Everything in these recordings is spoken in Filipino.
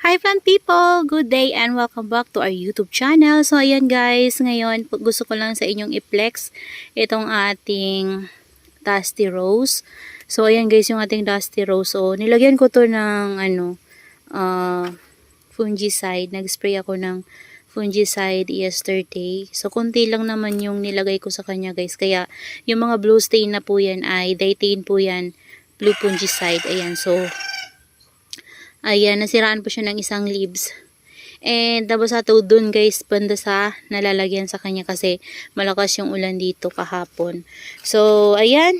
Hi plant people! Good day and welcome back to our YouTube channel. So ayan guys, ngayon gusto ko lang sa inyong i-flex itong ating Dusty Rose. So ayan guys, yung ating Dusty Rose. So nilagyan ko to ng fungicide. Nag-spray ako ng fungicide yesterday. So konti lang naman yung nilagay ko sa kanya guys. Kaya yung mga blue stain na po yan ay dietane po yan. Blue fungicide. Ayan, so ayan, nasiraan po siya ng isang leaves. And nabasa to dun guys, banda sa nalalagyan sa kanya kasi malakas yung ulan dito kahapon. So, ayan.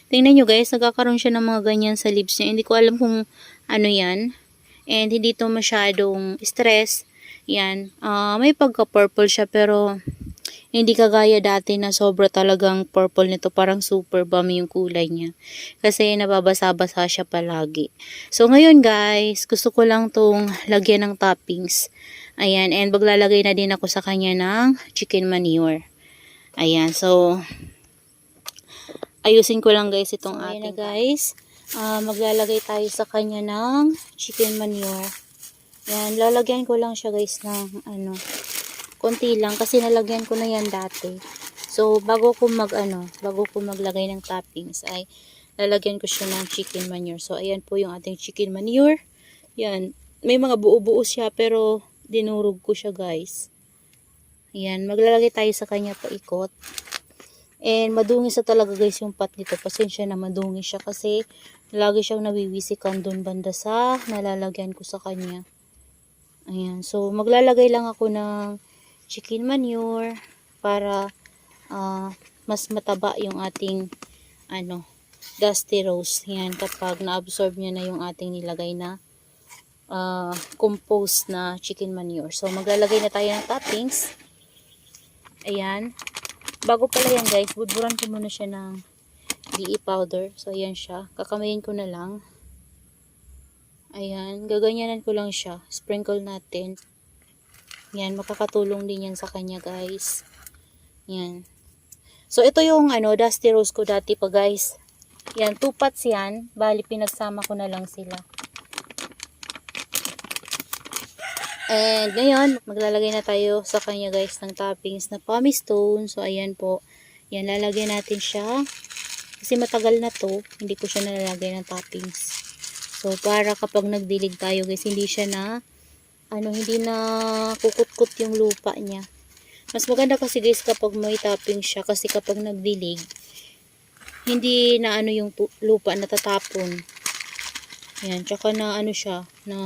Tingnan nyo guys, nagkakaroon siya ng mga ganyan sa leaves niya. Hindi ko alam kung ano yan. And hindi to masyadong stress. Yan. May pagka-purple siya pero hindi kagaya dati na sobra talagang purple nito. Parang super bummy yung kulay niya. Kasi nababasa-basa siya palagi. So ngayon guys, gusto ko lang tong lagyan ng toppings. Ayan, and maglalagay na din ako sa kanya ng chicken manure. Ayan, so ayusin ko lang guys itong ating. Ayan na guys, maglalagay tayo sa kanya ng chicken manure. Ayan, lalagyan ko lang siya guys ng konti lang kasi nalagyan ko na yan dati. So bago ko maglagay ng toppings ay lalagyan ko siya ng chicken manure. So ayan po yung ating chicken manure. Yan, may mga buo-buo siya pero dinurog ko siya guys. Ayan, maglalagay tayo sa kanya paikot. And madungis na talaga guys yung pot nito. Pasensya na madungis siya kasi lagi siyang nawiwisikan doon banda sa nalalagyan ko sa kanya. Ayan, so maglalagay lang ako ng chicken manure para mas mataba yung ating Dusty Rose. Yan, kapag na-absorb niya na yung ating nilagay na compost na chicken manure. So maglalagay na tayo ng toppings. Ayan, bago pala yan guys, budburan ko muna siya ng DE powder. So ayan siya, kakamayin ko na lang. Ayan, gaganyanan ko lang siya, sprinkle natin. Yan, makakatulong din yan sa kanya guys. Yan. So ito yung Dusty Rose ko dati pa guys. Yan, 2 pots yan. Bali pinagsama ko na lang sila. And ngayon, maglalagay na tayo sa kanya guys ng toppings na pumice stone. So ayan po. Yan, lalagyan natin siya. Kasi matagal na to, hindi ko siya nalalagay ng toppings. So para kapag nagdilig tayo guys, hindi siya na hindi na kukut-kut yung lupa niya. Mas maganda kasi guys kapag may topping siya kasi kapag nagdilig hindi na yung lupa natatapon. Yan, tsaka na siya na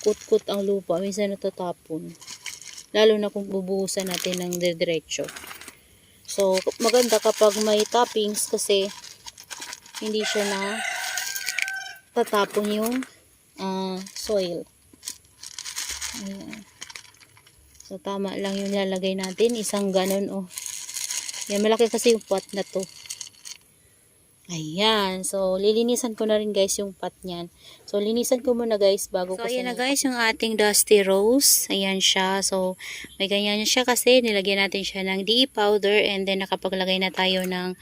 kut-kut ang lupa, minsan natatapon. Lalo na kung bubuhusan natin ng diretso. So maganda kapag may toppings kasi hindi siya na tatapon yung soil. Ayan. So tama lang yung lalagay natin, isang ganon yan, malaki kasi yung pot na to. Ayan, so lilinisan ko na rin guys yung pot niyan. So linisan ko muna guys bago ko. So ayan na guys yung ating Dusty Rose. Ayan siya, so may ganyan siya kasi nilagyan natin siya ng DE powder and then nakapaglagay na tayo ng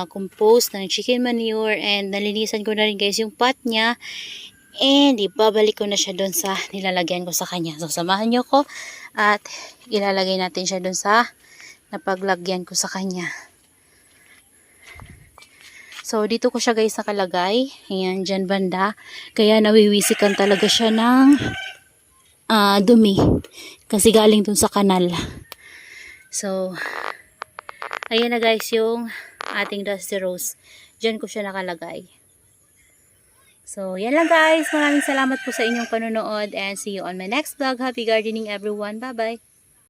compost ng chicken manure and nalinisan ko na rin guys yung pot niya. And ibabalik ko na siya doon sa nilalagyan ko sa kanya. So samahan nyo ko at ilalagay natin siya doon sa napaglagyan ko sa kanya. So dito ko siya guys nakalagay. Ayan, dyan banda. Kaya nawiwisikan talaga siya ng dumi. Kasi galing dun sa kanal. So ayan na guys yung ating Dusty Rose. Dyan ko siya nakalagay. So, yan lang guys. Maraming salamat po sa inyong panonood and see you on my next vlog. Happy gardening everyone. Bye-bye.